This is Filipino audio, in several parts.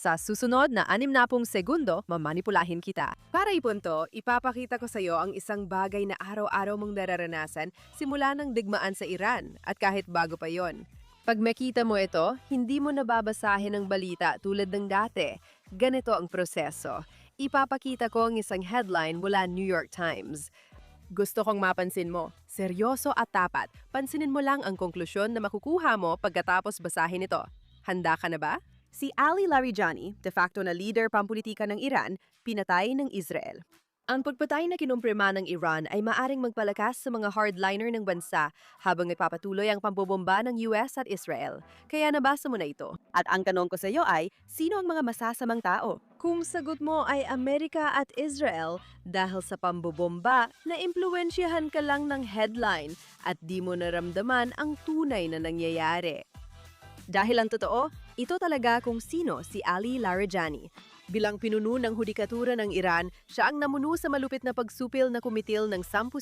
Sa susunod na 60 segundo, mamanipulahin kita. Para ipunto, ipapakita ko sa iyo ang isang bagay na araw-araw mong nararanasan simula ng digmaan sa Iran at kahit bago pa yon. Pag makita mo ito, hindi mo nababasahin ang balita tulad ng dati. Ganito ang proseso. Ipapakita ko ang isang headline mula New York Times. Gusto kong mapansin mo, seryoso at tapat. Pansinin mo lang ang konklusyon na makukuha mo pagkatapos basahin ito. Handa ka na ba? Si Ali Larijani, de facto na leader pampulitika ng Iran, pinatay ng Israel. Ang pagpatay na kinumprima ng Iran ay maaring magpalakas sa mga hardliner ng bansa habang nagpapatuloy ang pambobomba ng US at Israel. Kaya nabasa mo na ito. At ang tanong ko sa iyo ay, sino ang mga masasamang tao? Kung sagot mo ay Amerika at Israel, dahil sa pambobomba, naimpluwensyahan ka lang ng headline at di mo naramdaman ang tunay na nangyayari. Dahil ang totoo, ito talaga kung sino si Ali Larijani. Bilang pinuno ng hudikatura ng Iran, siya ang namuno sa malupit na pagsupil na kumitil ng 10,000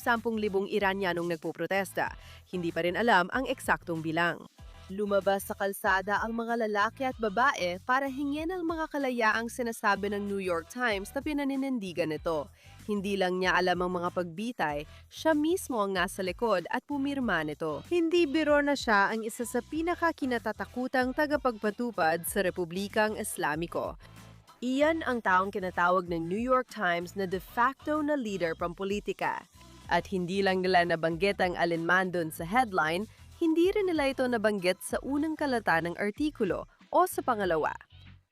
Iranyanong nagpoprotesta. Hindi pa rin alam ang eksaktong bilang. Lumabas sa kalsada ang mga lalaki at babae para hingin ang mga kalayaang sinasabi ng New York Times na pinaninindigan nito. Hindi lang niya alam ang mga pagbitay, siya mismo ang nasa likod at pumirma nito. Hindi biro na siya ang isa sa pinakakinatatakutang tagapagpatupad sa Republikang Islamiko. Iyan ang taong kinatawag ng New York Times na de facto na leader pampolitika. At hindi lang nila nabanggit ang alinman doon sa headline, hindi rin nila ito nabanggit sa unang kalata ng artikulo o sa pangalawa.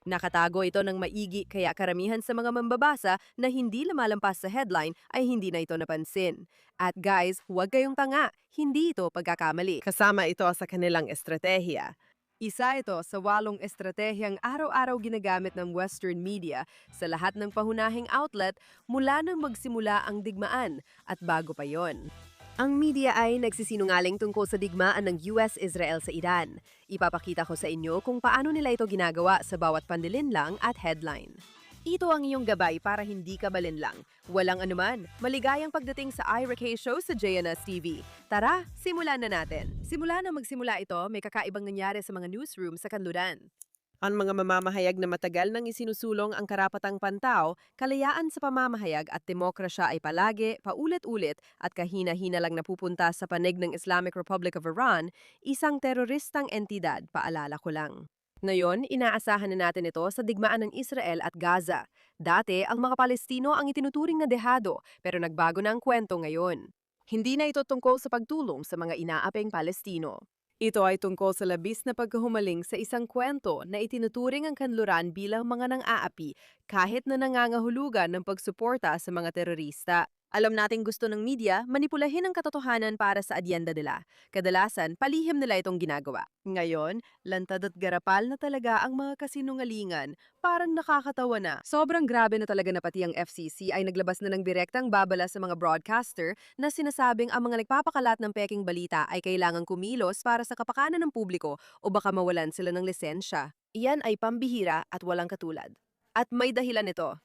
Nakatago ito ng maigi kaya karamihan sa mga mambabasa na hindi lumalampas sa headline ay hindi na ito napansin. At guys, huwag kayong tanga, hindi ito pagkakamali. Kasama ito sa kanilang estratehiya. Isa ito sa 8 estratehiyang araw-araw ginagamit ng Western media sa lahat ng pahunahing outlet mula nang magsimula ang digmaan at bago pa yon. Ang media ay nagsisinungaling tungkol sa digmaan ng US-Israel sa Iran. Ipapakita ko sa inyo kung paano nila ito ginagawa sa bawat panlilinlang at headline. Ito ang iyong gabay para hindi ka malinlang. Walang anuman, maligayang pagdating sa Ira K Show sa JNS TV. Tara, simulan na natin. Simula na magsimula ito, may kakaibang nangyari sa mga newsroom sa kanluran. Ang mga mamamahayag na matagal nang isinusulong ang karapatang pantao, kalayaan sa pamamahayag at demokrasya ay palagi, paulit-ulit at kahina-hina lang napupunta sa panig ng Islamic Republic of Iran, isang teroristang entidad, paalala ko lang. Ngayon, inaasahan na natin ito sa digmaan ng Israel at Gaza. Dati, ang mga Palestino ang itinuturing na dehado, pero nagbago na ang kwento ngayon. Hindi na ito tungkol sa pagtulong sa mga inaaping Palestino. Ito ay tungkol sa labis na pagkahumaling sa isang kwento na itinuturing ang kanluran bilang mga nang-aapi kahit na nangangahulugan ng pagsuporta sa mga terorista. Alam nating gusto ng media manipulahin ang katotohanan para sa adyenda nila. Kadalasan, palihim nila itong ginagawa. Ngayon, lantad at garapal na talaga ang mga kasinungalingan. Parang nakakatawa na. Sobrang grabe na talaga na pati ang FCC ay naglabas na ng direktang babala sa mga broadcaster na sinasabing ang mga nagpapakalat ng peking balita ay kailangang kumilos para sa kapakanan ng publiko o baka mawalan sila ng lisensya. Iyan ay pambihira at walang katulad. At may dahilan ito.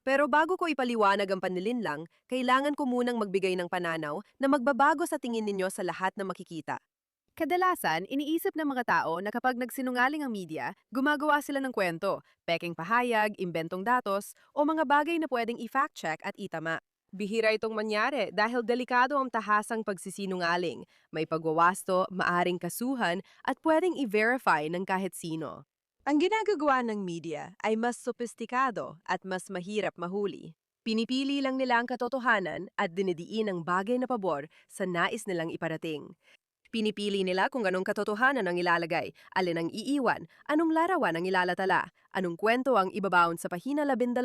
Pero bago ko ipaliwanag ang panlilinlang, kailangan ko munang magbigay ng pananaw na magbabago sa tingin ninyo sa lahat na makikita. Kadalasan, iniisip ng mga tao na kapag nagsinungaling ang media, gumagawa sila ng kwento, peking pahayag, imbentong datos, o mga bagay na pwedeng i-fact check at itama. Bihira itong mangyari dahil delikado ang tahasang pagsisinungaling. May pagwawasto, maaring kasuhan, at pwedeng i-verify ng kahit sino. Ang ginagagawa ng media ay mas sopistikado at mas mahirap mahuli. Pinipili lang nila ang katotohanan at dinidiin ang bagay na pabor sa nais nilang iparating. Pinipili nila kung anong katotohanan ang ilalagay, alin ang iiwan, anong larawan ang ilalatala, anong kwento ang ibabaon sa pahina 12,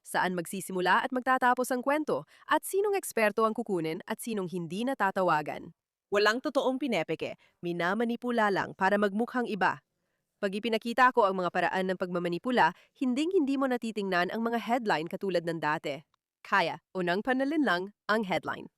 saan magsisimula at magtatapos ang kwento, at sinong eksperto ang kukunin at sinong hindi natatawagan. Walang totoong pinepeke, minamanipula lang para magmukhang iba. Pag ipinakita ko ang mga paraan ng pagmamanipula, hinding-hindi mo natitingnan ang mga headline katulad ng dati. Kaya, unang panlilinlang, ang headline.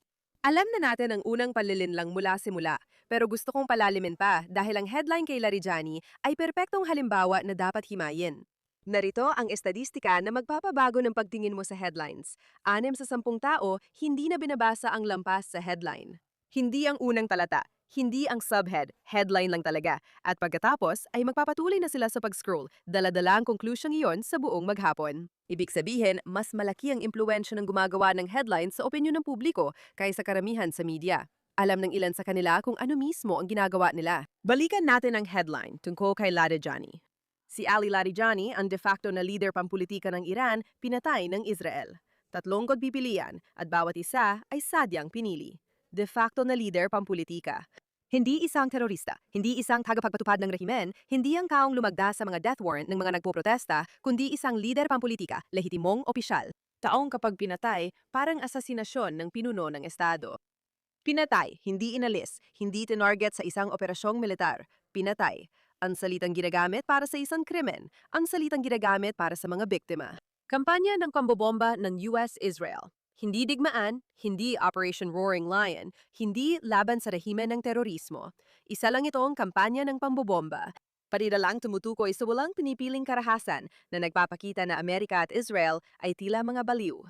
Alam na natin ang unang panlilinlang mula simula, pero gusto kong palalimin pa dahil ang headline kay Larijani ay perpektong halimbawa na dapat himayin. Narito ang estadistika na magpapabago ng pagtingin mo sa headlines. 6 sa 10 tao, hindi na binabasa ang lampas sa headline. Hindi ang unang talata, Hindi ang subhead, headline lang talaga. At pagkatapos ay magpapatuloy na sila sa pag-scroll, dala-dala ang conclusion iyon sa buong maghapon. Ibig sabihin, mas malaki ang impluensya ng gumagawa ng headline sa opinyon ng publiko kaysa karamihan sa media. Alam ng ilan sa kanila kung ano mismo ang ginagawa nila. Balikan natin ang headline tungkol kay Larijani. Si Ali Larijani, ang de facto na leader pampulitika ng Iran, pinatay ng Israel. Tatlong pagpipilian at bawat isa ay sadyang pinili. De facto na leader pampulitika. Hindi isang terorista, hindi isang tagapagpatupad ng rehimen, hindi ang taong lumagda sa mga death warrant ng mga nagpoprotesta, kundi isang leader pampulitika, lehitimong opisyal. Taong kapag pinatay, parang asasinasyon ng pinuno ng Estado. Pinatay, hindi inalis, hindi tinarget sa isang operasyong militar. Pinatay. Ang salitang ginagamit para sa isang krimen, ang salitang ginagamit para sa mga biktima. Kampanya ng pambobomba ng US-Israel. Hindi digmaan, hindi Operation Roaring Lion, hindi laban sa rehimen ng terorismo. Isa lang itong kampanya ng pambobomba. Paridalang tumutukoy sa walang pinipiling karahasan na nagpapakita na Amerika at Israel ay tila mga baliw.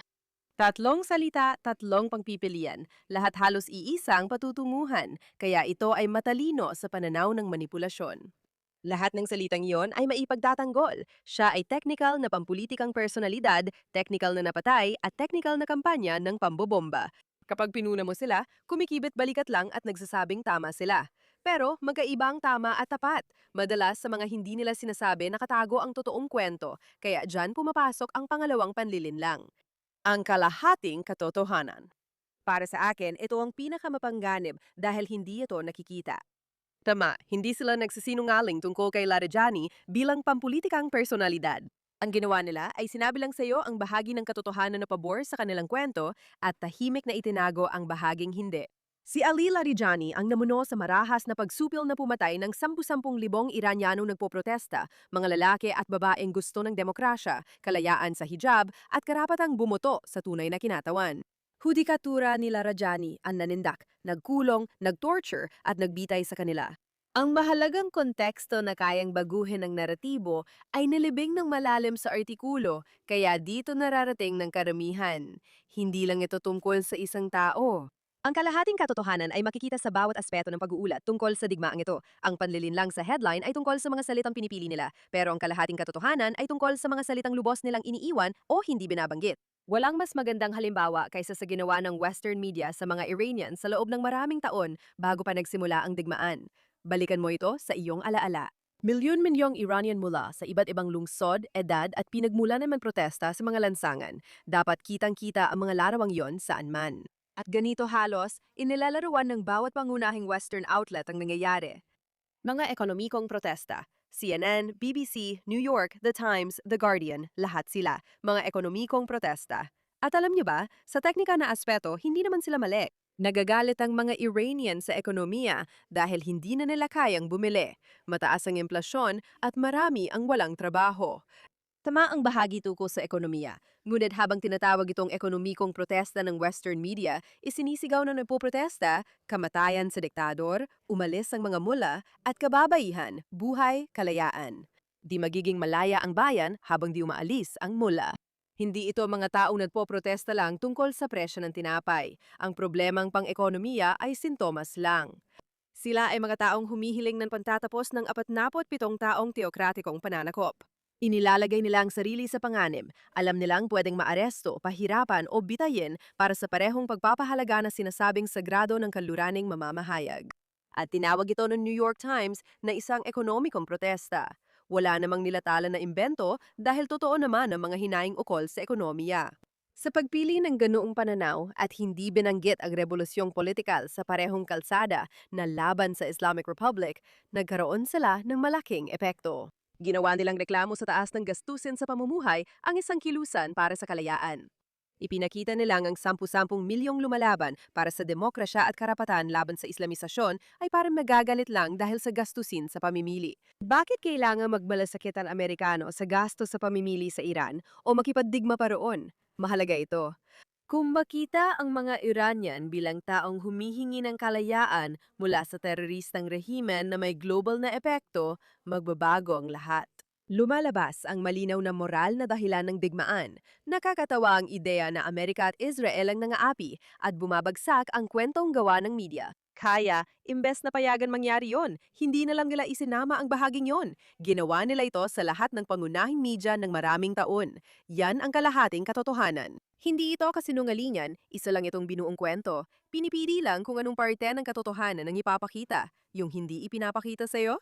Tatlong salita, tatlong pangpipilian, lahat halos iisang patutunguhan, kaya ito ay matalino sa pananaw ng manipulasyon. Lahat ng salitang iyon ay maipagtatanggol. Siya ay technical na pampulitikang personalidad, technical na napatay, at technical na kampanya ng pambobomba. Kapag pinuna mo sila, kumikibit balikat lang at nagsasabing tama sila. Pero magkaiba ang tama at tapat. Madalas sa mga hindi nila sinasabi nakatago ang totoong kwento, kaya dyan pumapasok ang pangalawang panlilinlang. Ang kalahating katotohanan. Para sa akin, ito ang pinakamapangganib dahil hindi ito nakikita. Tama, hindi sila nagsisinungaling tungkol kay Larijani bilang pampulitikang personalidad. Ang ginawa nila ay sinabi lang sa iyo ang bahagi ng katotohanan na pabor sa kanilang kwento at tahimik na itinago ang bahaging hindi. Si Ali Larijani ang namuno sa marahas na pagsupil na pumatay ng 10,000 Iranyanong nagpoprotesta, mga lalaki at babaeng gusto ng demokrasya, kalayaan sa hijab at karapatang bumoto sa tunay na kinatawan. Hudikatura ni Larijani ang nanindak, nagkulong, nagtorture at nagbitay sa kanila. Ang mahalagang konteksto na kayang baguhin ng naratibo ay nalibing ng malalim sa artikulo, kaya dito nararating ng karamihan. Hindi lang ito tungkol sa isang tao. Ang kalahating katotohanan ay makikita sa bawat aspeto ng pag-uulat tungkol sa digmaang ito. Ang panlilinlang sa headline ay tungkol sa mga salitang pinipili nila, pero ang kalahating katotohanan ay tungkol sa mga salitang lubos nilang iniiwan o hindi binabanggit. Walang mas magandang halimbawa kaysa sa ginawa ng Western media sa mga Iranian sa loob ng maraming taon bago pa nagsimula ang digmaan. Balikan mo ito sa iyong alaala. Milyon-milyong Iranian mula sa iba't ibang lungsod, edad at pinagmula naman protesta sa mga lansangan. Dapat kitang-kita ang mga larawang yon saan man. At ganito halos, inilalaruan ng bawat pangunahing Western outlet ang nangyayari. Mga ekonomikong protesta. CNN, BBC, New York, The Times, The Guardian, lahat sila, mga ekonomikong protesta. At alam niyo ba, sa teknika na aspeto, hindi naman sila mali. Nagagalit ang mga Iranian sa ekonomiya dahil hindi na nila kayang bumili. Mataas ang inflasyon at marami ang walang trabaho. Tama ang bahagi tungkol sa ekonomiya. Ngunit habang tinatawag itong ekonomikong protesta ng Western media, isinisigaw na nagpoprotesta, kamatayan sa diktador, umalis ang mga mula, at kababaihan, buhay, kalayaan. Di magiging malaya ang bayan habang di umaalis ang mula. Hindi ito mga taong nagpoprotesta lang tungkol sa presyo ng tinapay. Ang problemang pang-ekonomiya ay sintomas lang. Sila ay mga taong humihiling ng pantatapos ng 47 taong teokratikong pananakop. Inilalagay nila ang sarili sa panganib. Alam nilang pwedeng maaresto, pahirapan o bitayin para sa parehong pagpapahalaga na sinasabing sagrado ng kanluraning mamamahayag. At tinawag ito ng New York Times na isang ekonomikong protesta. Wala namang nilatalan na imbento dahil totoo naman ang mga hinaing ukol sa ekonomiya. Sa pagpili ng ganoong pananaw at hindi binanggit ang revolusyong politikal sa parehong kalsada na laban sa Islamic Republic, nagkaroon sila ng malaking epekto. Ginawa nilang reklamo sa taas ng gastusin sa pamumuhay ang isang kilusan para sa kalayaan. Ipinakita nilang ang 10 milyong lumalaban para sa demokrasya at karapatan laban sa islamisasyon ay parang magagalit lang dahil sa gastusin sa pamimili. Bakit kailangan magmalasakit ang Amerikano sa gasto sa pamimili sa Iran o makipagdigma pa roon? Mahalaga ito. Kung makita ang mga Iranian bilang taong humihingi ng kalayaan mula sa teroristang rehimen na may global na epekto, magbabago ang lahat. Lumalabas ang malinaw na moral na dahilan ng digmaan. Nakakatawa ang ideya na Amerika at Israel ang nangaapi at bumabagsak ang kwentong gawa ng media. Kaya, imbes na payagan mangyari yon, hindi na lang nila isinama ang bahaging yon. Ginawa nila ito sa lahat ng pangunahing media ng maraming taon. Yan ang kalahating katotohanan. Hindi ito kasinungalingan, isa lang itong binuong kwento. Pinipili lang kung anong parte ng katotohanan ang ipapakita. Yung hindi ipinapakita sa'yo?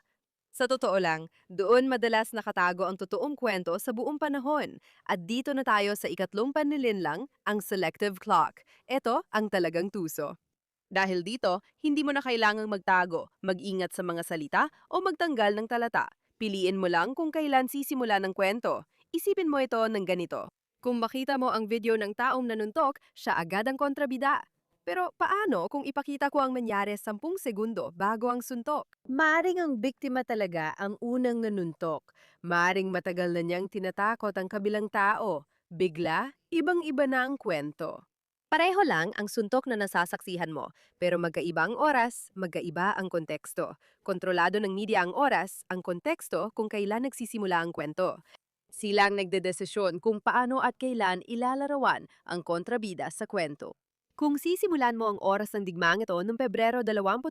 Sa totoo lang, doon madalas nakatago ang totoong kwento sa buong panahon. At dito na tayo sa ikatlong panlilinlang, ang selective clock. Ito ang talagang tuso. Dahil dito, hindi mo na kailangang magtago, mag-ingat sa mga salita o magtanggal ng talata. Piliin mo lang kung kailan sisimula ng kwento. Isipin mo ito ng ganito. Kung makita mo ang video ng taong nanuntok, siya agad ang kontrabida. Pero paano kung ipakita ko ang nangyari 10 segundo bago ang suntok? Maring ang biktima talaga ang unang nanuntok. Maring matagal na niyang tinatakot ang kabilang tao. Bigla, ibang-iba na ang kwento. Pareho lang ang suntok na nasasaksihan mo, pero magkaiba ang oras, magkaiba ang konteksto. Kontrolado ng media ang oras, ang konteksto kung kailan nagsisimula ang kwento. Silang nagdedesisyon kung paano at kailan ilalarawan ang kontrabida sa kwento. Kung sisimulan mo ang oras ng digmaang ito noong Pebrero 28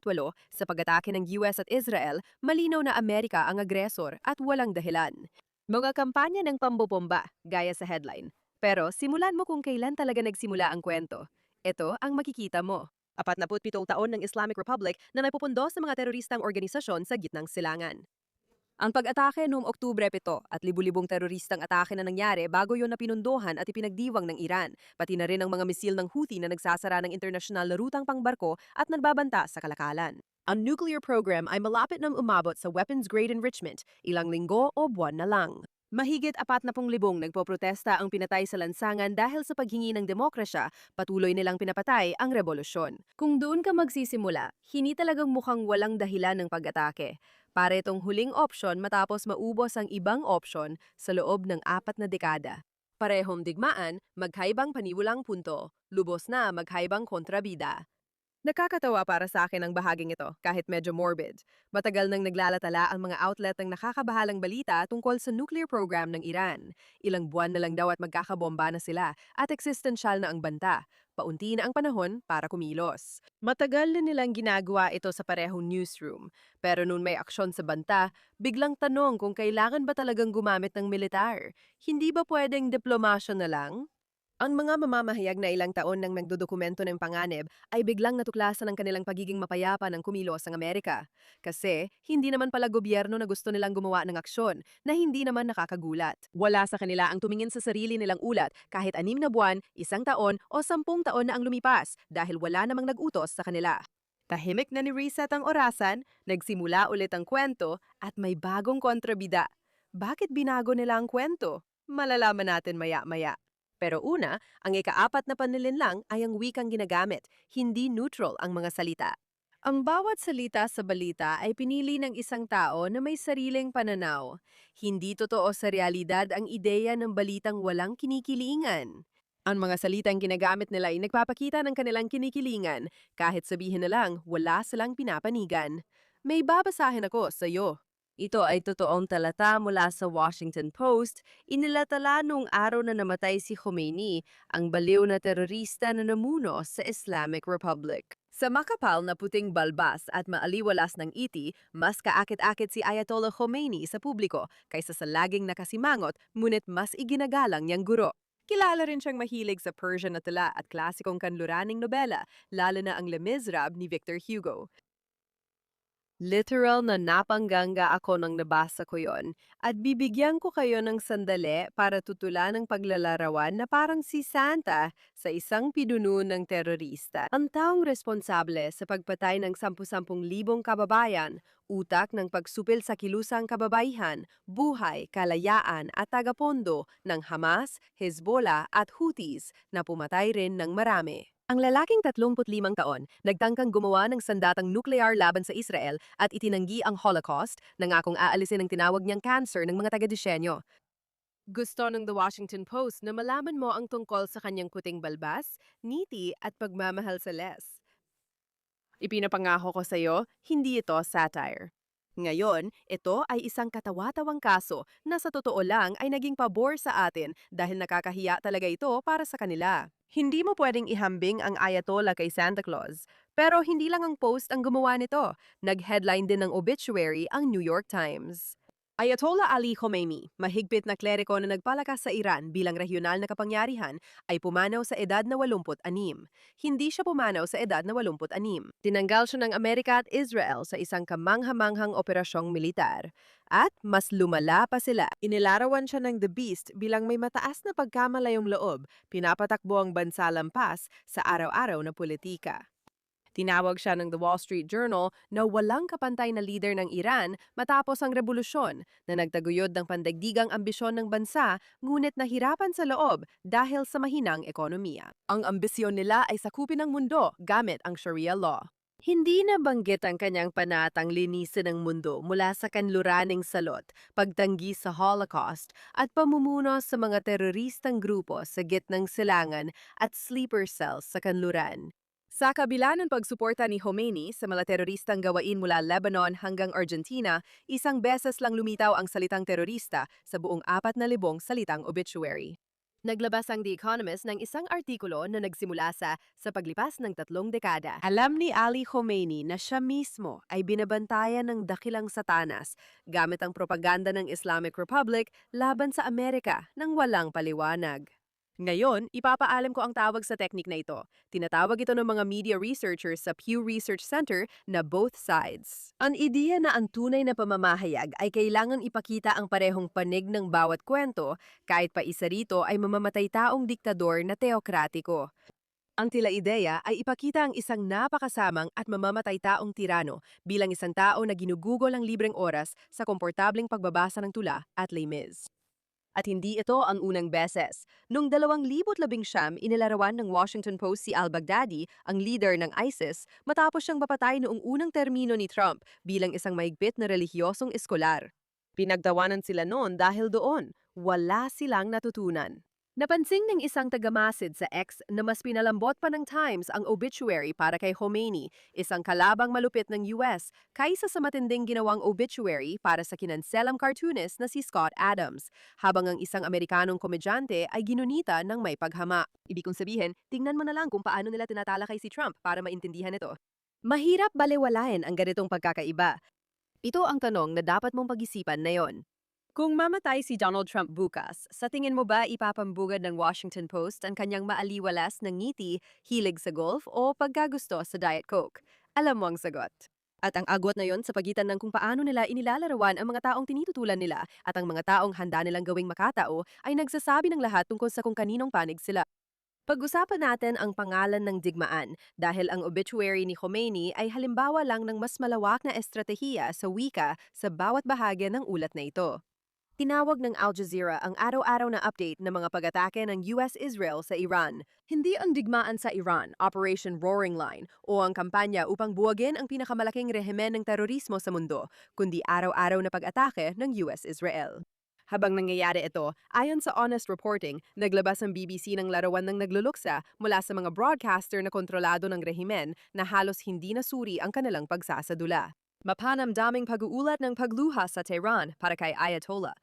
sa pag-atake ng US at Israel, malinaw na Amerika ang agresor at walang dahilan. Mga kampanya ng pambobomba, gaya sa headline. Pero simulan mo kung kailan talaga nagsimula ang kwento. Ito ang makikita mo. 47 taon ng Islamic Republic na napupundo sa mga teroristang organisasyon sa gitnang silangan. Ang pag-atake noong Oktubre 7 at libu-libong teroristang atake na nangyari bago yon na pinunduhan at ipinagdiwang ng Iran, pati na rin ang mga misil ng Houthi na nagsasara ng internasyonal na rutang pangbarko at nagbabanta sa kalakalan. Ang nuclear program ay malapit nang umabot sa weapons-grade enrichment, ilang linggo o buwan na lang. Mahigit 40,000 nagpoprotesta ang pinatay sa lansangan dahil sa paghingi ng demokrasya, patuloy nilang pinapatay ang revolusyon. Kung doon ka magsisimula, hindi talagang mukhang walang dahilan ng pag-atake. Para itong huling opsyon matapos maubos ang ibang opsyon sa loob ng 4 na dekada. Parehong digmaan, magkaibang paniwalang punto, lubos na magkaibang kontrabida. Nakakatawa para sa akin ang bahaging ito, kahit medyo morbid. Matagal nang naglalatala ang mga outlet ng nakakabahalang balita tungkol sa nuclear program ng Iran. Ilang buwan na lang daw at magkakabomba na sila at eksistensyal na ang banta. Paunti na ang panahon para kumilos. Matagal na nilang ginagawa ito sa parehong newsroom. Pero noon may aksyon sa banta, biglang tanong kung kailangan ba talagang gumamit ng militar. Hindi ba pwedeng diplomasyon na lang? Ang mga mamamahayag na ilang taon nang nagdodokumento ng panganib ay biglang natuklasan ang kanilang pagiging mapayapa ng kumilos ang Amerika. Kasi hindi naman pala gobyerno na gusto nilang gumawa ng aksyon na hindi naman nakakagulat. Wala sa kanila ang tumingin sa sarili nilang ulat kahit 6 na buwan, 1 taon o 10 taon na ang lumipas dahil wala namang nag-utos sa kanila. Tahimik na ni-reset ang orasan, nagsimula ulit ang kwento at may bagong kontrabida. Bakit binago nila ang kwento? Malalaman natin maya-maya. Pero una, ang ika-4 na panlilinlang ay ang wikang ginagamit, hindi neutral ang mga salita. Ang bawat salita sa balita ay pinili ng isang tao na may sariling pananaw. Hindi totoo sa realidad ang ideya ng balitang walang kinikilingan. Ang mga salitang ginagamit nila ay nagpapakita ng kanilang kinikilingan, kahit sabihin na lang wala silang pinapanigan. May babasahin ako sa iyo. Ito ay totoong talata mula sa Washington Post, inilatala noong araw na namatay si Khomeini, ang baliw na terorista na namuno sa Islamic Republic. Sa makapal na puting balbas at maaliwalas ng iti, mas kaakit-akit si Ayatollah Khomeini sa publiko kaysa sa laging nakasimangot ngunit mas iginagalang niyang guro. Kilala rin siyang mahilig sa Persian na tula at klasikong kanluraning nobela, lalo na ang Les Miserables ni Victor Hugo. Literal na napangganga ako nang nabasa ko yon at bibigyan ko kayo ng sandali para tutulan ng paglalarawan na parang si Santa sa isang pinuno ng terorista. Ang taong responsable sa pagpatay ng 10,000 kababayan, utak ng pagsupil sa kilusang kababaihan, buhay, kalayaan at tagapondo ng Hamas, Hezbollah at Houthis na pumatay rin ng marami. Ang lalaking 35 taon, nagtangkang gumawa ng sandatang nuklear laban sa Israel at itinanggi ang Holocaust, nangakong aalisin ang tinawag niyang cancer ng mga taga-disenyo. Gusto ng The Washington Post na malaman mo ang tungkol sa kanyang puting balbas, niti at pagmamahal sa Les. Ipinapangako ko sa iyo, hindi ito satire. Ngayon, ito ay isang katawa-tawang kaso na sa totoo lang ay naging pabor sa atin dahil nakakahiya talaga ito para sa kanila. Hindi mo pwedeng ihambing ang Ayatollah kay Santa Claus. Pero hindi lang ang post ang gumawa nito. Nag-headline din ng obituary ang New York Times. Ayatollah Ali Khomeini, mahigpit na kleriko na nagpalakas sa Iran bilang regional na kapangyarihan, ay pumanaw sa edad na 86. Hindi siya pumanaw sa edad na 86. Tinanggal siya ng Amerika at Israel sa isang kamanghamanghang operasyong militar. At mas lumala pa sila. Inilarawan siya ng The Beast bilang may mataas na pagkamalayong loob, pinapatakbo ang bansa lampas sa araw-araw na politika. Tinawag siya ng The Wall Street Journal na walang kapantay na leader ng Iran matapos ang revolusyon na nagtaguyod ng pandaigdigang ambisyon ng bansa ngunit nahirapan sa loob dahil sa mahinang ekonomiya. Ang ambisyon nila ay sakupin ang mundo gamit ang Sharia law. Hindi na banggit ang kanyang panatang linisin ang mundo mula sa kanluraning salot, pagtanggi sa Holocaust at pamumuno sa mga teroristang grupo sa gitnang silangan at sleeper cells sa kanluran. Sa kabila ng pagsuporta ni Khomeini sa mga teroristang gawain mula Lebanon hanggang Argentina, isang beses lang lumitaw ang salitang terorista sa buong 4,000 salitang obituary. Naglabas ang The Economist ng isang artikulo na nagsimula sa paglipas ng 3 dekada. Alam ni Ali Khomeini na siya mismo ay binabantayan ng dakilang satanas gamit ang propaganda ng Islamic Republic laban sa Amerika nang walang paliwanag. Ngayon, ipapaalam ko ang tawag sa teknik na ito. Tinatawag ito ng mga media researchers sa Pew Research Center na both sides. Ang ideya na ang tunay na pamamahayag ay kailangan ipakita ang parehong panig ng bawat kwento, kahit pa isa rito ay mamamatay taong diktador na teokratiko. Ang tila ideya ay ipakita ang isang napakasamang at mamamatay taong tirano bilang isang tao na ginugugol ang libreng oras sa komportableng pagbabasa ng tula at Les Mis. At hindi ito ang unang beses. Noong 2019, inilarawan ng Washington Post si al-Baghdadi, ang leader ng ISIS, matapos siyang mapatay noong unang termino ni Trump bilang isang mahigpit na relihiyosong eskolar. Pinagtawanan sila noon dahil doon, wala silang natutunan. Napansin ng isang tagamasid sa X na mas pinalambot pa ng Times ang obituary para kay Khomeini, isang kalabang malupit ng US, kaysa sa matinding ginawang obituary para sa kinanselang cartoonist na si Scott Adams, habang ang isang Amerikanong komedyante ay ginunita ng may paghama. Ibig kong sabihin, tingnan mo na lang kung paano nila tinatalakay si Trump para maintindihan ito. Mahirap balewalain ang ganitong pagkakaiba. Ito ang tanong na dapat mong pag-isipan na yon. Kung mamatay si Donald Trump bukas, sa tingin mo ba ipapambugad ng Washington Post ang kanyang maaliwalas ng ngiti, hilig sa golf o pagkagusto sa Diet Coke? Alam mo ang sagot. At ang agwat na yon sa pagitan ng kung paano nila inilalarawan ang mga taong tinitutulan nila at ang mga taong handa nilang gawing makatao ay nagsasabi ng lahat tungkol sa kung kaninong panig sila. Pag-usapan natin ang pangalan ng digmaan dahil ang obituary ni Khomeini ay halimbawa lang ng mas malawak na estratehiya sa wika sa bawat bahagi ng ulat na ito. Tinawag ng Al Jazeera ang araw-araw na update ng mga pag-atake ng US-Israel sa Iran. Hindi ang digmaan sa Iran, Operation Roaring Line, o ang kampanya upang buwagin ang pinakamalaking rehimen ng terorismo sa mundo, kundi araw-araw na pag-atake ng US-Israel. Habang nangyayari ito, ayon sa Honest Reporting, naglabas ang BBC ng larawan ng nagluluksa mula sa mga broadcaster na kontrolado ng rehimen na halos hindi nasuri ang kanilang pagsasadula. Mapanamdaming pag-uulat ng pagluha sa Tehran para kay Ayatollah.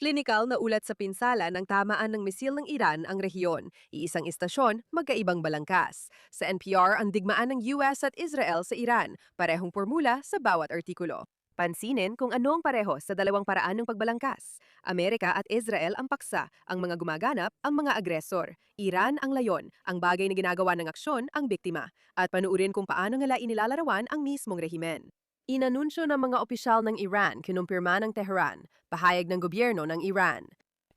Klinikal na ulat sa pinsala ng tamaan ng misil ng Iran ang rehiyon, iisang istasyon, magkaibang balangkas. Sa NPR, ang digmaan ng US at Israel sa Iran, parehong formula sa bawat artikulo. Pansinin kung ano ang pareho sa dalawang paraan ng pagbalangkas. Amerika at Israel ang paksa, ang mga gumaganap, ang mga agresor. Iran ang layon, ang bagay na ginagawa ng aksyon, ang biktima. At panuurin kung paano nila inilalarawan ang mismong rehimen. Inanunsyo ng mga opisyal ng Iran, kinumpirma ng Tehran, pahayag ng gobyerno ng Iran.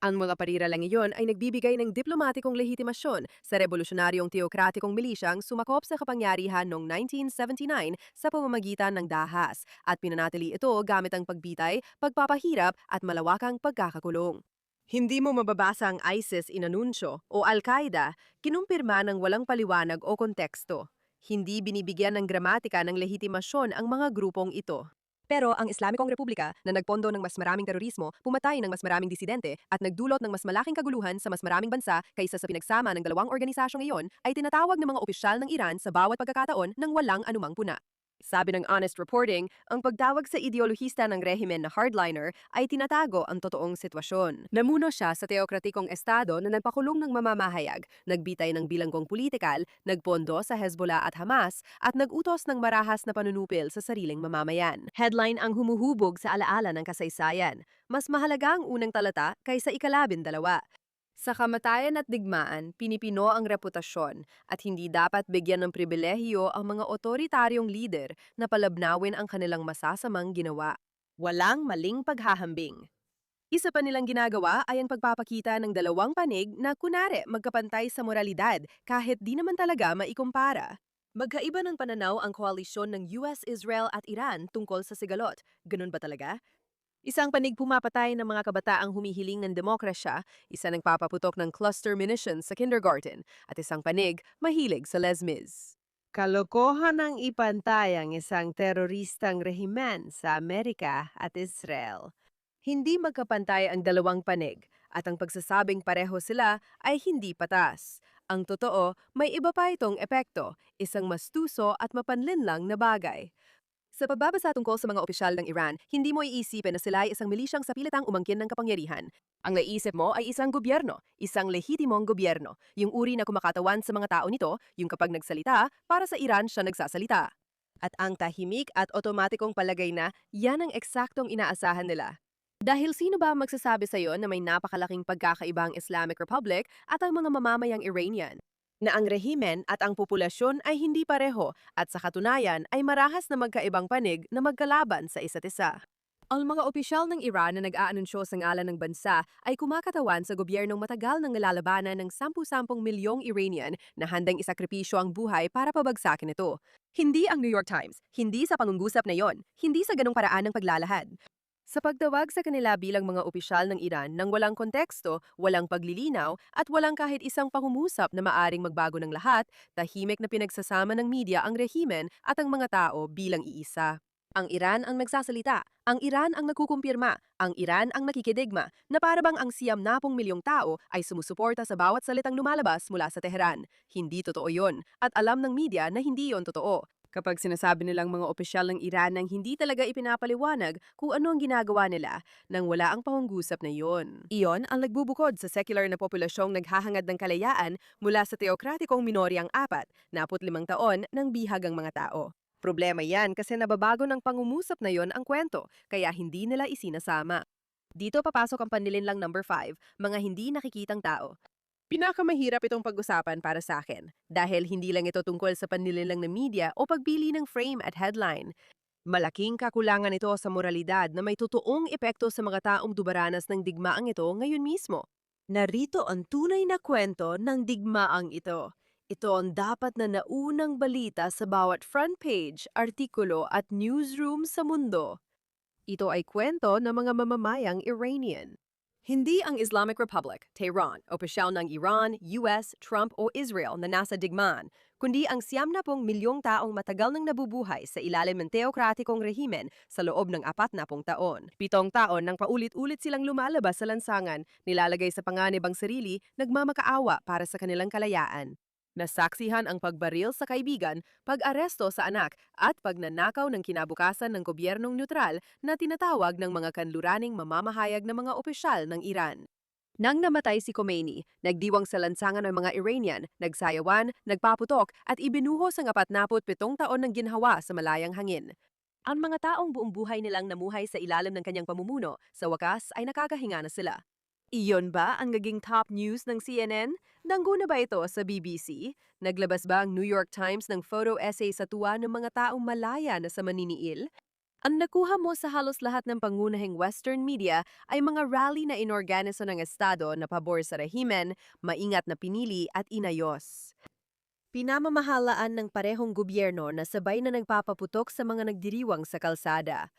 Ang mga pariralang iyon ay nagbibigay ng diplomatikong lehitimasyon sa revolusyonaryong teokratikong milisyang sumakop sa kapangyarihan noong 1979 sa pamamagitan ng dahas at pinanatili ito gamit ang pagbitay, pagpapahirap at malawakang pagkakakulong. Hindi mo mababasa ang ISIS inanunsyo o Al-Qaeda, kinumpirma ng walang paliwanag o konteksto. Hindi binibigyan ng gramatika ng lehitimasyon ang mga grupong ito. Pero ang Islamikong Republika na nagpondo ng mas maraming terorismo, pumatay ng mas maraming disidente at nagdulot ng mas malaking kaguluhan sa mas maraming bansa kaysa sa pinagsama ng dalawang organisasyong iyon ay tinatawag ng mga opisyal ng Iran sa bawat pagkakataon ng walang anumang puna. Sabi ng Honest Reporting, ang pagtawag sa ideolohista ng rehimen na hardliner ay tinatago ang totoong sitwasyon. Namuno siya sa teokratikong estado na nagpakulong ng mamamahayag, nagbitay ng bilanggong politikal, nagpondo sa Hezbollah at Hamas, at nagutos ng marahas na panunupil sa sariling mamamayan. Headline ang humuhubog sa alaala ng kasaysayan. Mas mahalaga ang unang talata kaysa ikalabindalawa. Sa kamatayan at digmaan, pinipino ang reputasyon at hindi dapat bigyan ng pribilehiyo ang mga otoritaryong lider na palabnawin ang kanilang masasamang ginawa. Walang maling paghahambing. Isa pa nilang ginagawa ay ang pagpapakita ng dalawang panig na kunare magkapantay sa moralidad kahit di naman talaga maikumpara. Magkaiba ng pananaw ang koalisyon ng US, Israel at Iran tungkol sa sigalot. Ganun ba talaga? Isang panig pumapatay ng mga kabataang humihiling ng demokrasya, isa nagpapaputok ng cluster munitions sa kindergarten, at isang panig mahilig sa lesmis. Kalokohan ang ipantay ang isang teroristang rehimen sa Amerika at Israel. Hindi magkapantay ang dalawang panig at ang pagsasabing pareho sila ay hindi patas. Ang totoo, may iba pa itong epekto, isang mastuso at mapanlinlang na bagay. Sa pagbabasa tungkol sa mga opisyal ng Iran, hindi mo iisipin na sila ay isang milisyang sapilitang umangkin ng kapangyarihan. Ang naisip mo ay isang gobyerno, isang lehitimong gobyerno. Yung uri na kumakatawan sa mga tao nito, yung kapag nagsalita, para sa Iran siya nagsasalita. At ang tahimik at otomatikong palagay na yan ang eksaktong inaasahan nila. Dahil sino ba ang magsasabi sa iyo na may napakalaking pagkakaiba ang Islamic Republic at ang mga mamamayang Iranian? Na ang rehimen at ang populasyon ay hindi pareho at sa katunayan ay marahas na magkaibang panig na magkalaban sa isa't isa. Ang mga opisyal ng Iran na nag-aanunsyo sa ngalan ng bansa ay kumakatawan sa gobyernong matagal nang nalalabanan ng 10-10 milyong Iranian na handang isakripisyo ang buhay para pabagsakin ito. Hindi ang New York Times, hindi sa pangungusap na yon, hindi sa ganong paraan ng paglalahad. Sa pagtawag sa kanila bilang mga opisyal ng Iran nang walang konteksto, walang paglilinaw, at walang kahit isang pangungusap na maaring magbago ng lahat, tahimik na pinagsasama ng media ang rehimen at ang mga tao bilang iisa. Ang Iran ang nagsasalita, ang Iran ang nagkukumpirma, ang Iran ang nakikidigma, na parabang ang 90 milyong tao ay sumusuporta sa bawat salitang lumalabas mula sa Teheran. Hindi totoo yon, at alam ng media na hindi yon totoo. Kapag sinasabi nilang mga opisyal ng Iran nang hindi talaga ipinapaliwanag kung ano ang ginagawa nila nang wala ang pangungusap na iyon. Iyon ang nagbubukod sa secular na populasyong naghahangad ng kalayaan mula sa teokratikong minoryang 45 taon ng bihagang mga tao. Problema yan kasi nababago ng pangungusap na yon ang kwento, kaya hindi nila isinasama. Dito papasok ang panlilinlang number 5, mga hindi nakikitang tao. Pinakamahirap itong pag-usapan para sa akin dahil hindi lang ito tungkol sa panlilinlang ng media o pagpili ng frame at headline. Malaking kakulangan ito sa moralidad na may totoong epekto sa mga taong dubaranas ng digmaang ito ngayon mismo. Narito ang tunay na kwento ng digmaang ito. Ito ang dapat na naunang balita sa bawat front page, artikulo at newsroom sa mundo. Ito ay kwento ng mga mamamayang Iranian. Hindi ang Islamic Republic, Tehran, opisyal ng Iran, US, Trump o Israel na nasa digmaan, kundi ang 70 milyong taong matagal nang nabubuhay sa ilalim ng teokratikong rehimen sa loob ng 40 taon. 7 taon nang paulit-ulit silang lumalabas sa lansangan, nilalagay sa panganib ang sarili, nagmamakaawa para sa kanilang kalayaan. Nasaksihan ang pagbaril sa kaibigan, pag-aresto sa anak, at pagnanakaw ng kinabukasan ng gobyernong neutral na tinatawag ng mga kanluraning mamamahayag ng mga opisyal ng Iran. Nang namatay si Khomeini, nagdiwang sa lansangan ng mga Iranian, nagsayawan, nagpaputok at ibinuhos ang 47 taon ng ginhawa sa malayang hangin. Ang mga taong buong buhay nilang namuhay sa ilalim ng kanyang pamumuno, sa wakas ay nakakahinga na sila. Iyon ba ang naging top news ng CNN? Danggo na ba ito sa BBC? Naglabas ba ang New York Times ng photo essay sa tuwa ng mga taong malaya na sa maniniil? Ang nakuha mo sa halos lahat ng pangunahing Western media ay mga rally na inorganiso ng Estado na pabor sa rehimen, maingat na pinili at inayos. Pinamamahalaan ng parehong gobyerno na sabay na nagpapaputok sa mga nagdiriwang sa kalsada.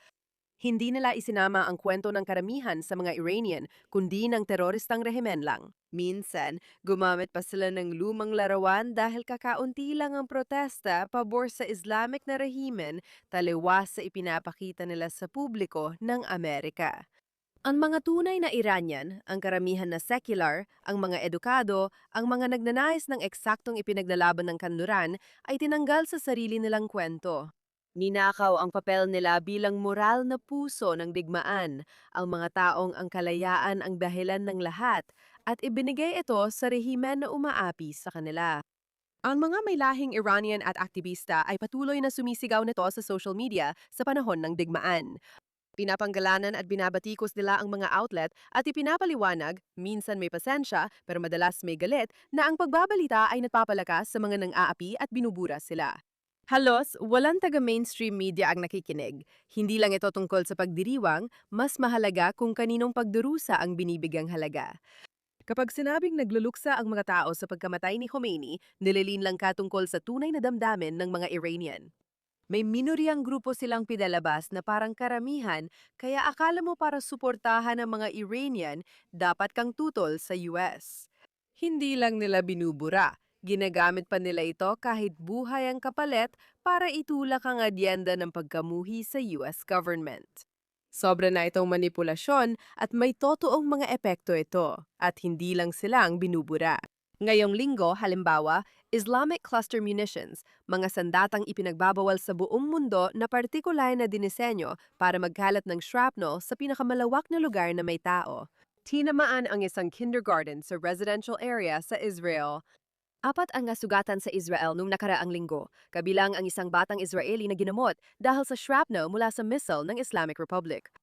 Hindi nila isinama ang kwento ng karamihan sa mga Iranian, kundi ng teroristang rehimen lang. Minsan, gumamit pa sila ng lumang larawan dahil kakaunti lang ang protesta pabor sa Islamic na rehimen, taliwas sa ipinapakita nila sa publiko ng Amerika. Ang mga tunay na Iranian, ang karamihan na secular, ang mga edukado, ang mga nagnanais ng eksaktong ipinaglalaban ng kanluran, ay tinanggal sa sarili nilang kwento. Ninakaw ang papel nila bilang moral na puso ng digmaan, ang mga taong ang kalayaan ang dahilan ng lahat, at ibinigay ito sa rehimen na umaapi sa kanila. Ang mga may lahing Iranian at aktivista ay patuloy na sumisigaw nito sa social media sa panahon ng digmaan. Pinapanggalanan at binabatikos nila ang mga outlet at ipinapaliwanag, minsan may pasensya pero madalas may galit, na ang pagbabalita ay nagpapalakas sa mga nang-aapi at binubura sila. Halos, walang taga-mainstream media ang nakikinig. Hindi lang ito tungkol sa pagdiriwang, mas mahalaga kung kaninong pagdurusa ang binibigyang halaga. Kapag sinabing nagluluksa ang mga tao sa pagkamatay ni Khomeini, nililin lang tungkol sa tunay na damdamin ng mga Iranian. May minoryang grupo silang pinalabas na parang karamihan, kaya akala mo para suportahan ang mga Iranian, dapat kang tutol sa US. Hindi lang nila binubura, ginagamit pa nila ito kahit buhay ang kapalit para itulak ang adyenda ng pagkamuhi sa US government. Sobra na itong manipulasyon at may totoong mga epekto ito, at hindi lang sila ang binubura. Ngayong linggo, halimbawa, Islamic cluster munitions, mga sandatang ipinagbabawal sa buong mundo na partikular na dinisenyo para magkalat ng shrapnel sa pinakamalawak na lugar na may tao. Tinamaan ang isang kindergarten sa residential area sa Israel. Apat ang nasugatan sa Israel nung nakaraang linggo, kabilang ang isang batang Israeli na ginamot dahil sa shrapnel mula sa missile ng Islamic Republic.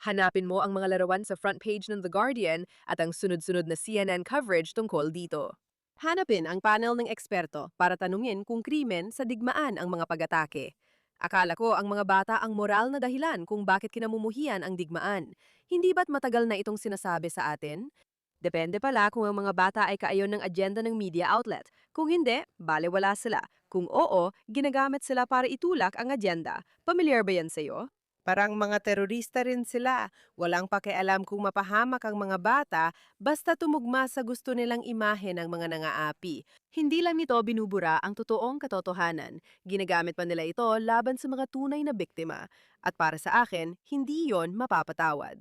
Hanapin mo ang mga larawan sa front page ng The Guardian at ang sunod-sunod na CNN coverage tungkol dito. Hanapin ang panel ng eksperto para tanungin kung krimen sa digmaan ang mga pag-atake. Akala ko ang mga bata ang moral na dahilan kung bakit kinamumuhian ang digmaan. Hindi ba't matagal na itong sinasabi sa atin? Depende pala kung ang mga bata ay kaayon ng agenda ng media outlet. Kung hindi, balewala sila. Kung oo, ginagamit sila para itulak ang agenda. Pamilyar ba yan sa'yo? Parang mga terorista rin sila. Walang pakialam kung mapahamak ang mga bata, basta tumugma sa gusto nilang imahe ng mga nangaapi. Hindi lang nito binubura ang totoong katotohanan. Ginagamit pa nila ito laban sa mga tunay na biktima. At para sa akin, hindi yon mapapatawad.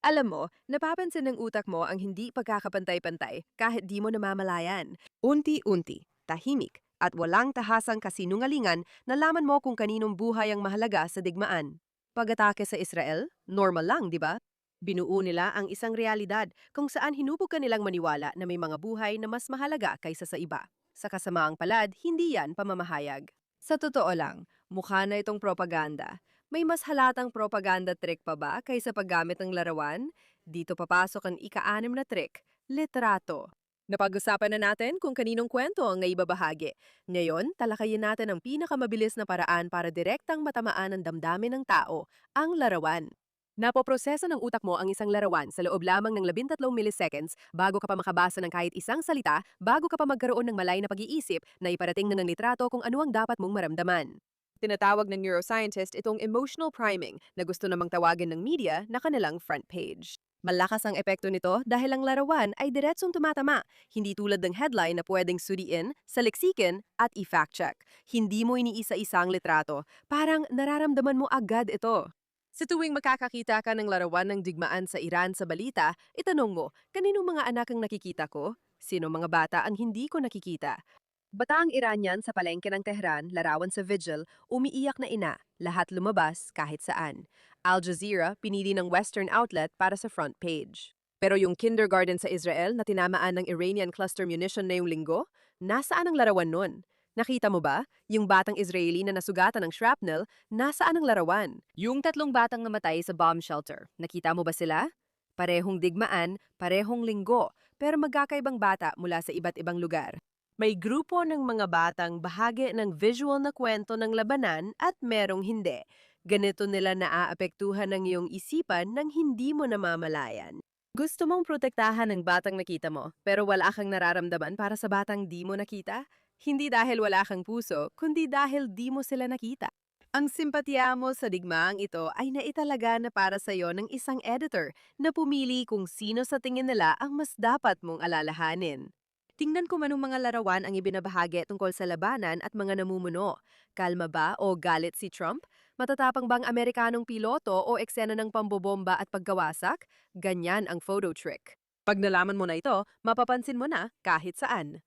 Alam mo, napapansin ng utak mo ang hindi pagkakapantay-pantay kahit di mo namamalayan. Unti-unti, tahimik, at walang tahasang kasinungalingan, nalaman mo kung kaninong buhay ang mahalaga sa digmaan. Pag-atake sa Israel, normal lang, di ba? Binuo nila ang isang realidad kung saan hinubog ka nilang maniwala na may mga buhay na mas mahalaga kaysa sa iba. Sa kasamaang palad, hindi yan pamamahayag. Sa totoo lang, mukha na itong propaganda. May mas halatang propaganda trick pa ba kaysa paggamit ng larawan? Dito papasok ang ika-6 na trick, litrato. Napag-usapan na natin kung kaninong kwento ang naibabahagi. Ngayon, talakayin natin ang pinakamabilis na paraan para direktang matamaan ang damdamin ng tao, ang larawan. Napoproseso ng utak mo ang isang larawan sa loob lamang ng 13 milliseconds bago ka pa makabasa ng kahit isang salita, bago ka pa magkaroon ng malay na pag-iisip na iparating na ng litrato kung ano ang dapat mong maramdaman. Tinatawag ng neuroscientist itong emotional priming na gusto namang tawagin ng media na kanilang front page. Malakas ang epekto nito dahil ang larawan ay diretsong tumatama, hindi tulad ng headline na pwedeng suriin, saliksikin, at i-fact-check. Hindi mo iniisa-isa ang litrato, parang nararamdaman mo agad ito. Sa tuwing makakakita ka ng larawan ng digmaan sa Iran sa balita, itanong mo, kaninong mga anak ang nakikita ko? Sino mga bata ang hindi ko nakikita? Bataang Iranian sa palengke ng Tehran, larawan sa vigil, umiiyak na ina, lahat lumabas kahit saan. Al Jazeera, pinili ng Western outlet para sa front page. Pero yung kindergarten sa Israel na tinamaan ng Iranian cluster munition na yung linggo, nasaan ang larawan nun? Nakita mo ba? Yung batang Israeli na nasugatan ng shrapnel, nasaan ang larawan? Yung 3 batang namatay sa bomb shelter, nakita mo ba sila? Parehong digmaan, parehong linggo, pero magkakaibang bata mula sa iba't ibang lugar. May grupo ng mga batang bahagi ng visual na kwento ng labanan at merong hindi. Ganito nila naaapektuhan ng iyong isipan nang hindi mo namamalayan. Gusto mong protektahan ng batang nakita mo, pero wala kang nararamdaman para sa batang di mo nakita? Hindi dahil wala kang puso, kundi dahil di mo sila nakita. Ang simpatya mo sa digmaang ito ay naitalaga na para sa iyo ng isang editor na pumili kung sino sa tingin nila ang mas dapat mong alalahanin. Tingnan ko manong mga larawan ang ibinabahagi tungkol sa labanan at mga namumuno. Kalma ba o galit si Trump? Matatapang bang Amerikanong piloto o eksena ng pambobomba at pagkawasak? Ganyan ang photo trick. Pag nalaman mo na ito, mapapansin mo na kahit saan.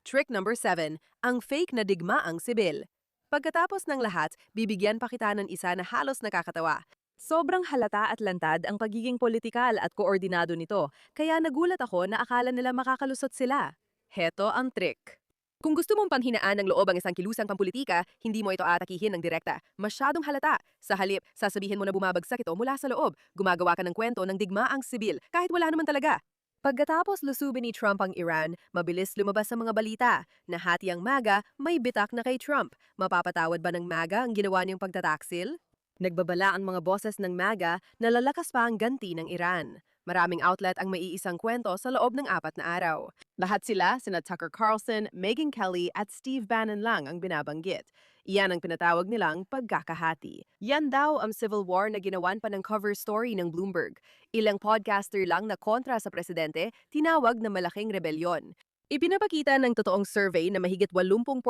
Trick number 7, ang fake na digmaang sibil. Pagkatapos ng lahat, bibigyan pa kita ng isa na halos nakakatawa. Sobrang halata at lantad ang pagiging politikal at koordinado nito, kaya nagulat ako na akala nila makakalusot sila. Heto ang trick. Kung gusto mong panghinaan ng loob ang isang kilusang pampolitika, hindi mo ito atakihin ng direkta. Masyadong halata. Sa halip, sasabihin mo na bumabagsak ito mula sa loob. Gumagawa ka ng kwento ng digmaang sibil, kahit wala naman talaga. Pagkatapos lusubin ni Trump ang Iran, mabilis lumabas sa mga balita. Nahati ang MAGA, may bitak na kay Trump. Mapapatawad ba ng MAGA ang ginawa niyang pagtataksil? Nagbabala ang mga boses ng MAGA na lalakas pa ang ganti ng Iran. Maraming outlet ang maiisang kwento sa loob ng 4 na araw. Lahat sila, sina Tucker Carlson, Megyn Kelly at Steve Bannon lang ang binabanggit. Iyan ang pinatawag nilang pagkakahati. Yan daw ang civil war na ginawan pa ng cover story ng Bloomberg. Ilang podcaster lang na kontra sa presidente, tinawag na malaking rebelyon. Ipinapakita ng totoong survey na mahigit 80%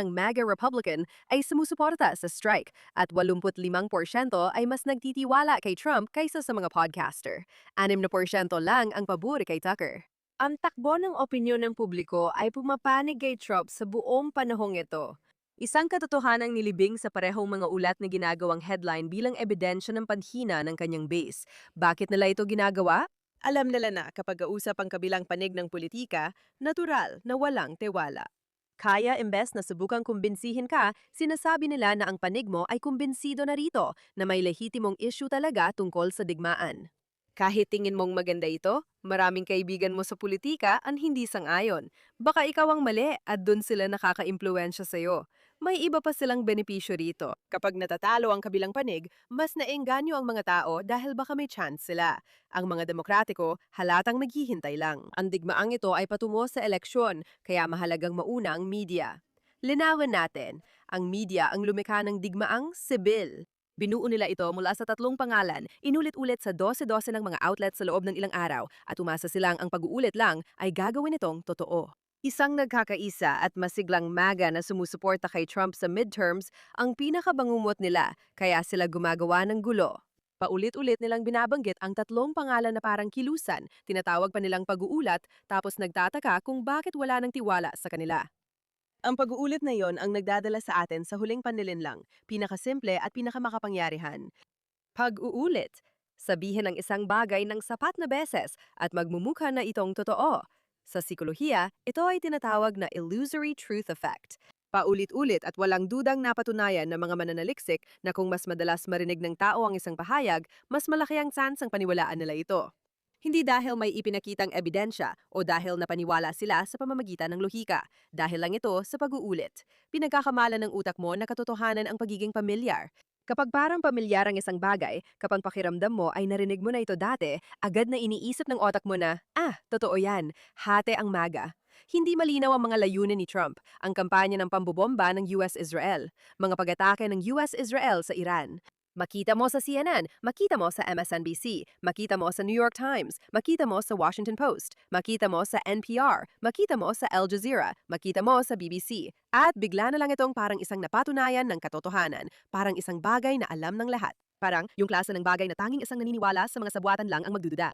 ng MAGA Republican ay sumusuporta sa strike at 85% ay mas nagtitiwala kay Trump kaysa sa mga podcaster. 6% lang ang pabor kay Tucker. Ang takbo ng opinyon ng publiko ay pumapanig kay Trump sa buong panahong ito. Isang katotohanang nilibing sa parehong mga ulat na ginagawang headline bilang ebidensya ng panhina ng kanyang base. Bakit nila ito ginagawa? Alam nila na kapag kausap ang kabilang panig ng politika, natural na walang tiwala. Kaya imbes na subukang kumbinsihin ka, sinasabi nila na ang panig mo ay kumbinsido na rito na may lehitimong issue talaga tungkol sa digmaan. Kahit tingin mong maganda ito, maraming kaibigan mo sa politika ang hindi sang-ayon. Baka ikaw ang mali at dun sila nakaka-impluwensya sa'yo. May iba pa silang benepisyo rito. Kapag natatalo ang kabilang panig, mas naengganyo ang mga tao dahil baka may chance sila. Ang mga demokratiko, halatang naghihintay lang. Ang digmaang ito ay patungo sa eleksyon, kaya mahalagang mauna ang media. Linawin natin, ang media ang lumikha ng digmaang sibil. Binuo nila ito mula sa 3 pangalan, inulit-ulit sa 12-12 ng mga outlet sa loob ng ilang araw at umasa silang ang pag-uulit lang ay gagawin itong totoo. Isang nagkakaisa at masiglang MAGA na sumusuporta kay Trump sa midterms ang pinakabangumot nila kaya sila gumagawa ng gulo. Paulit-ulit nilang binabanggit ang 3 pangalan na parang kilusan, tinatawag pa nilang pag-uulat tapos nagtataka kung bakit wala ng tiwala sa kanila. Ang pag-uulit na yon ang nagdadala sa atin sa huling panlilinlang, pinakasimple at pinakamakapangyarihan. Pag-uulit. Sabihin ang isang bagay ng sapat na beses at magmumukha na itong totoo. Sa psikolohiya, ito ay tinatawag na illusory truth effect. Paulit-ulit at walang dudang napatunayan ng mga mananaliksik na kung mas madalas marinig ng tao ang isang pahayag, mas malaki ang chance ang paniwalaan nila ito. Hindi dahil may ipinakitang ebidensya o dahil napaniwala sila sa pamamagitan ng lohika. Dahil lang ito sa pag-uulit. Pinagkakamalan ng utak mo na katotohanan ang pagiging pamilyar. Kapag parang pamilyar ang isang bagay, kapag pakiramdam mo ay narinig mo na ito dati, agad na iniisip ng otak mo na, totoo yan, hate ang MAGA. Hindi malinaw ang mga layunin ni Trump, ang kampanya ng pambobomba ng US-Israel, mga pag-atake ng US-Israel sa Iran. Makita mo sa CNN, makita mo sa MSNBC, makita mo sa New York Times, makita mo sa Washington Post, makita mo sa NPR, makita mo sa Al Jazeera, makita mo sa BBC. At bigla na lang itong parang isang napatunayan ng katotohanan, parang isang bagay na alam ng lahat. Parang yung klase ng bagay na tanging isang naniniwala sa mga sabuatan lang ang magdududa.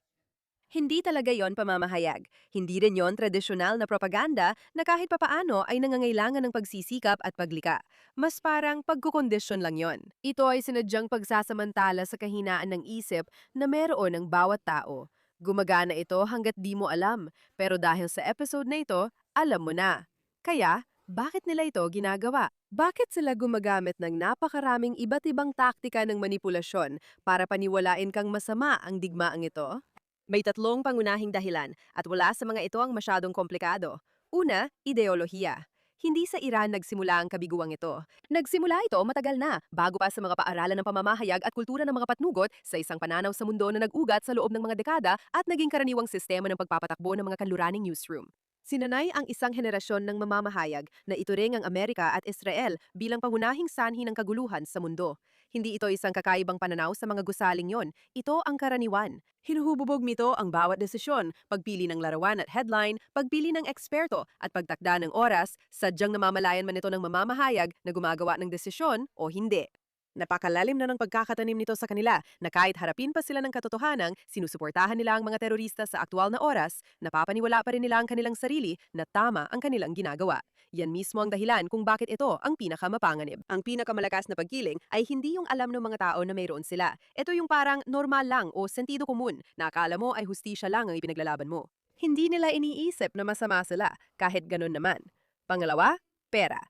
Hindi talaga yon pamamahayag. Hindi rin yon tradisyonal na propaganda na kahit papaano ay nangangailangan ng pagsisikap at paglika. Mas parang pagkukondisyon lang yon. Ito ay sinadyang pagsasamantala sa kahinaan ng isip na meron ng bawat tao. Gumagana ito hanggat di mo alam, pero dahil sa episode na ito, alam mo na. Kaya, bakit nila ito ginagawa? Bakit sila gumagamit ng napakaraming iba't ibang taktika ng manipulasyon para paniwalain kang masama ang digmaang ito? May 3 pangunahing dahilan at wala sa mga ito ang masyadong komplikado. Una, ideolohiya. Hindi sa Iran nagsimula ang kabiguang ito. Nagsimula ito matagal na, bago pa sa mga paaralan ng pamamahayag at kultura ng mga patnugot sa isang pananaw sa mundo na nag-ugat sa loob ng mga dekada at naging karaniwang sistema ng pagpapatakbo ng mga kanluraning newsroom. Sinanay ang isang henerasyon ng mamamahayag na ituring ang Amerika at Israel bilang pangunahing sanhi ng kaguluhan sa mundo. Hindi ito isang kakaibang pananaw sa mga gusaling yon. Ito ang karaniwan. Hinuhubog nito ang bawat desisyon, pagpili ng larawan at headline, pagpili ng eksperto at pagtakda ng oras, sadyang namamalayan man ito ng mamamahayag na gumagawa ng desisyon o hindi. Napakalalim na ng pagkakatanim nito sa kanila na kahit harapin pa sila ng katotohanan, sinusuportahan nila ang mga terorista sa aktwal na oras, napapaniwala pa rin nila ang kanilang sarili na tama ang kanilang ginagawa. Yan mismo ang dahilan kung bakit ito ang pinakamapanganib. Ang pinakamalakas na pagkiling ay hindi yung alam ng mga tao na mayroon sila. Ito yung parang normal lang o sentido komun na akala mo ay hustisya lang ang ipinaglalaban mo. Hindi nila iniisip na masama sila kahit ganun naman. Pangalawa, pera.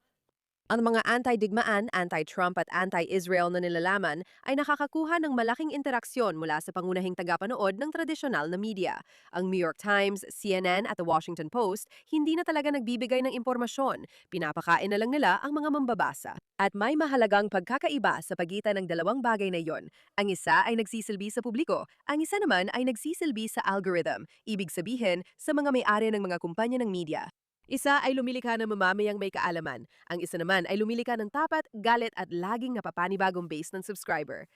Ang mga anti-digmaan, anti-Trump at anti-Israel na nilalaman ay nakakakuha ng malaking interaksyon mula sa pangunahing tagapanood ng tradisyonal na media. Ang New York Times, CNN at The Washington Post hindi na talaga nagbibigay ng impormasyon. Pinapakain na lang nila ang mga mambabasa. At may mahalagang pagkakaiba sa pagitan ng dalawang bagay na iyon. Ang isa ay nagsisilbi sa publiko, ang isa naman ay nagsisilbi sa algorithm, ibig sabihin sa mga may-ari ng mga kumpanya ng media. Isa ay lumilikha ng mamamayang may kaalaman. Ang isa naman ay lumilikha ng tapat, galit at laging napapanibagong base ng subscriber.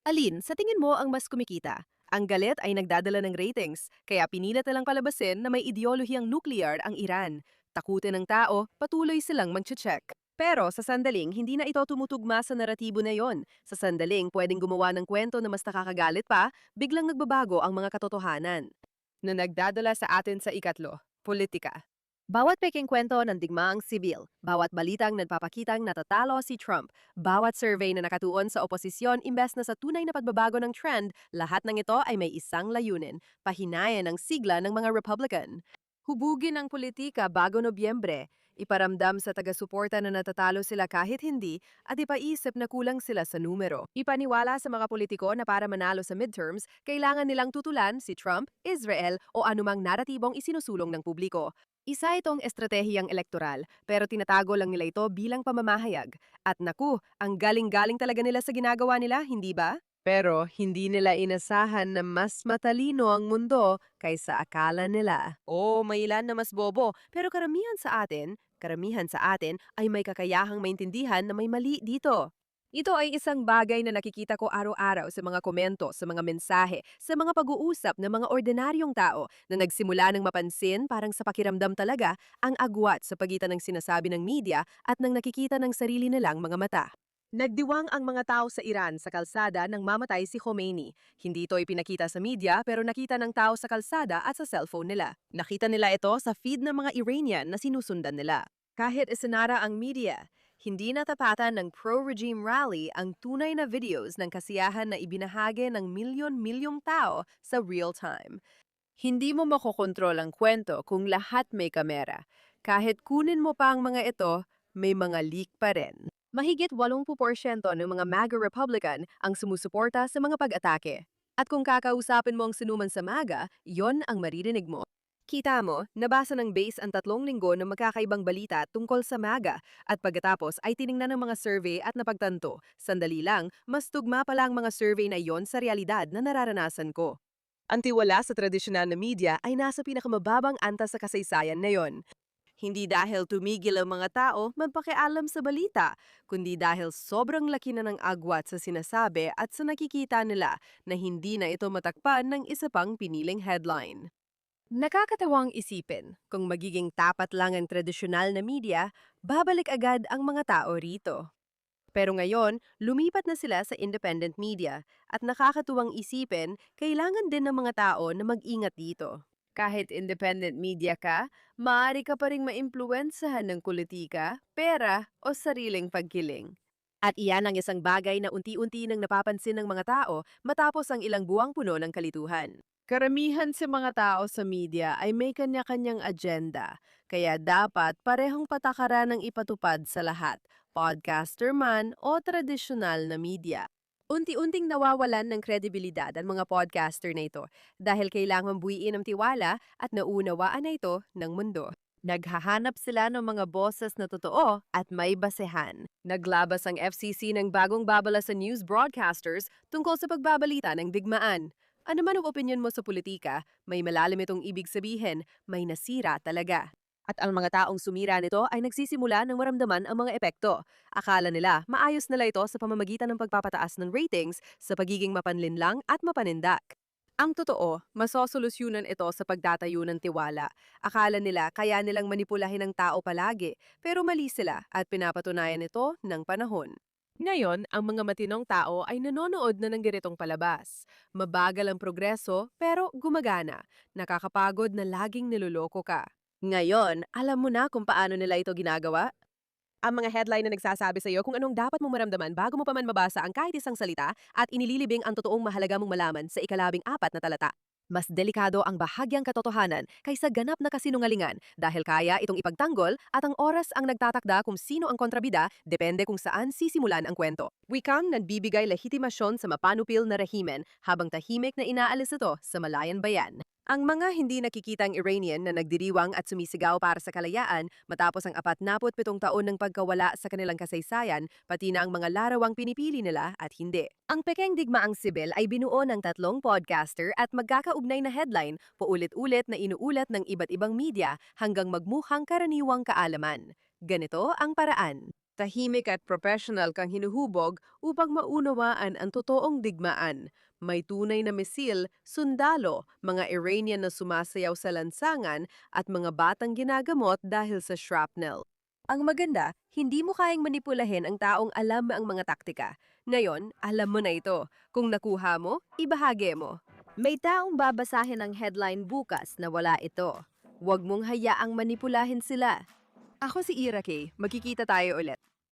Alin, sa tingin mo ang mas kumikita? Ang galit ay nagdadala ng ratings, kaya pinilit na lang palabasin na may ideolohiyang nuclear ang Iran. Takutin ng tao, patuloy silang mag-check. Pero sa sandaling, hindi na ito tumutugma sa naratibo na yon. Sa sandaling, pwedeng gumawa ng kwento na mas nakakagalit pa, biglang nagbabago ang mga katotohanan. Na nagdadala sa atin sa ikatlo, politika. Bawat peking kwento ng digmaang sibil, bawat balitang nagpapakitang natatalo si Trump, bawat survey na nakatuon sa oposisyon imbes na sa tunay na pagbabago ng trend, lahat ng ito ay may isang layunin, pahinayan ang sigla ng mga Republican. Hubugin ang politika bago Nobyembre, iparamdam sa taga-suporta na natatalo sila kahit hindi, at ipaisip na kulang sila sa numero. Ipaniwala sa mga politiko na para manalo sa midterms, kailangan nilang tutulan si Trump, Israel o anumang naratibong isinusulong ng publiko. Isa itong estratehiyang elektoral, pero tinatago lang nila ito bilang pamamahayag. At naku, ang galing-galing talaga nila sa ginagawa nila, hindi ba? Pero hindi nila inasahan na mas matalino ang mundo kaysa akala nila. Oo, may ilan na mas bobo, pero karamihan sa atin ay may kakayahang maintindihan na may mali dito. Ito ay isang bagay na nakikita ko araw-araw sa mga komento, sa mga mensahe, sa mga pag-uusap ng mga ordinaryong tao na nagsimula ng mapansin parang sa pakiramdam talaga ang agwat sa pagitan ng sinasabi ng media at ng nakikita ng sarili nilang mga mata. Nagdiwang ang mga tao sa Iran sa kalsada nang mamatay si Khomeini. Hindi ito ipinakita sa media pero nakita ng tao sa kalsada at sa cellphone nila. Nakita nila ito sa feed ng mga Iranian na sinusundan nila. Kahit isinara ang media, hindi natapatan ng pro-regime rally ang tunay na videos ng kasiyahan na ibinahagi ng milyon-milyong tao sa real time. Hindi mo makokontrol ang kwento kung lahat may kamera. Kahit kunin mo pa ang mga ito, may mga leak pa rin. Mahigit 80% ng mga MAGA Republican ang sumusuporta sa mga pag-atake. At kung kakausapin mo ang sinuman sa MAGA, yon ang maririnig mo. Kita mo, nabasa ng base ang 3 linggo ng magkakaibang balita tungkol sa MAGA at pagkatapos ay tiningnan ng mga survey at napagtanto, sandali lang, mas tugma pala ang mga survey na iyon sa realidad na nararanasan ko. Ang tiwala sa tradisyonal na media ay nasa pinakamababang antas sa kasaysayan na yon. Hindi dahil tumigil ang mga tao magpakialam sa balita, kundi dahil sobrang laki na ng agwat sa sinasabi at sa nakikita nila na hindi na ito matakpan ng isa pang piniling headline. Nakakatawang isipin, kung magiging tapat lang ang tradisyonal na media, babalik agad ang mga tao rito. Pero ngayon, lumipat na sila sa independent media at nakakatuwang isipin, kailangan din ng mga tao na mag-ingat dito. Kahit independent media ka, maaari ka pa ring maimpluwensyahan ng politika, pera o sariling pagkiling. At iyan ang isang bagay na unti-unti nang napapansin ng mga tao matapos ang ilang buwang puno ng kalituhan. Karamihan sa mga tao sa media ay may kanya-kanyang agenda, kaya dapat parehong patakaran ang ipatupad sa lahat, podcaster man o tradisyonal na media. Unti-unting nawawalan ng kredibilidad ang mga podcaster na ito dahil kailangan buuin ang tiwala at naunawaan na ito ng mundo. Naghahanap sila ng mga boses na totoo at may basehan. Naglabas ang FCC ng bagong babala sa news broadcasters tungkol sa pagbabalita ng digmaan. Ano man ang opinyon mo sa politika, may malalim itong ibig sabihin, may nasira talaga. At ang mga taong sumira nito ay nagsisimula ng maramdaman ang mga epekto. Akala nila, maayos nila ito sa pamamagitan ng pagpapataas ng ratings sa pagiging mapanlinlang at mapanindak. Ang totoo, masosolusyunan ito sa pagtatayo ng tiwala. Akala nila kaya nilang manipulahin ang tao palagi, pero mali sila at pinapatunayan ito ng panahon. Ngayon, ang mga matinong tao ay nanonood na ng ganitong palabas. Mabagal ang progreso, pero gumagana. Nakakapagod na laging niloloko ka. Ngayon, alam mo na kung paano nila ito ginagawa? Ang mga headline na nagsasabi sa iyo kung anong dapat mong maramdaman bago mo pa man mabasa ang kahit isang salita at inililibing ang totoong mahalaga mong malaman sa ikalabing-apat na talata. Mas delikado ang bahagyang katotohanan kaysa ganap na kasinungalingan dahil kaya itong ipagtanggol at ang oras ang nagtatakda kung sino ang kontrabida depende kung saan sisimulan ang kwento. Wikang nagbibigay lehitimasyon sa mapanupil na rehimen habang tahimik na inaalis ito sa malayan bayan. Ang mga hindi nakikitang Iranian na nagdiriwang at sumisigaw para sa kalayaan matapos ang 47 taon ng pagkawala sa kanilang kasaysayan, pati na ang mga larawang pinipili nila at hindi. Ang Pekeng Digmaang Sibil ay binuo ng 3 podcaster at magkakaugnay na headline, paulit-ulit na inuulat ng iba't ibang media hanggang magmukhang karaniwang kaalaman. Ganito ang paraan. Tahimik at professional kang hinuhubog upang maunawaan ang totoong digmaan. May tunay na misil, sundalo, mga Iranian na sumasayaw sa lansangan at mga batang ginagamot dahil sa shrapnel. Ang maganda, hindi mo kayang manipulahin ang taong alam ang mga taktika. Ngayon, alam mo na ito. Kung nakuha mo, ibahagi mo. May taong babasahin ang headline bukas na wala ito. Huwag mong hayaang manipulahin sila. Ako si Ira Kay. Magkikita tayo ulit.